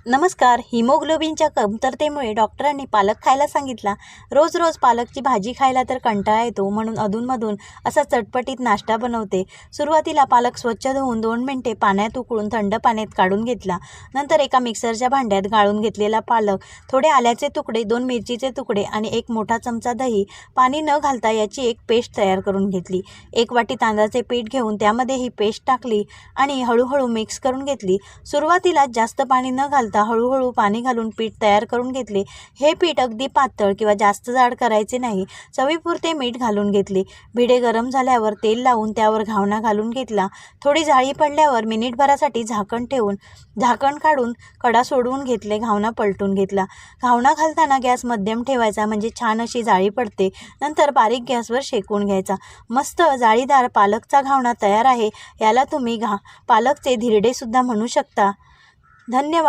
नमस्कार. हिमोग्लोबिनच्या कमतरतेमुळे डॉक्टरांनी पालक खायला सांगितला. रोज रोज पालकची भाजी खायला तर कंटाळा येतो, म्हणून अधूनमधून असा चटपटीत नाश्ता बनवते. सुरुवातीला पालक स्वच्छ धुवून 2 मिनिटे पाण्यात उकळून थंड पाण्यात काढून घेतला. नंतर एका मिक्सरच्या भांड्यात गाळून घेतलेला पालक, थोडे आल्याचे तुकडे, 2 मिरचीचे तुकडे आणि 1 मोठा चमचा दही, पाणी न घालता याची एक पेस्ट तयार करून घेतली. 1 वाटी तांदळाचे पीठ घेऊन त्यामध्ये ही पेस्ट टाकली आणि हळूहळू मिक्स करून घेतली. सुरुवातीला जास्त पाणी न घालता हळूहळू पाणी घालून पीठ तयार करून घेतले. हे पीठ अगदी पातळ किंवा जास्त जाड करायचे नाही. चवीपुरते मीठ घालून घेतले. भिडे गरम झाल्यावर तेल लावून त्यावर घावणा घालून घेतला. थोडी जाळी पडल्यावर मिनिटभरासाठी झाकण ठेवून झाकण काढून कडा सोडवून घेतले. घावणा पलटून घेतला. घावणा घालताना गॅस मध्यम ठेवायचा, म्हणजे छान अशी जाळी पडते. नंतर बारीक गॅसवर शेकून घ्यायचा. मस्त जाळीदार पालकचा घावणा तयार आहे. याला तुम्ही पालकचे धिरडे सुद्धा म्हणू शकता. धन्यवाद.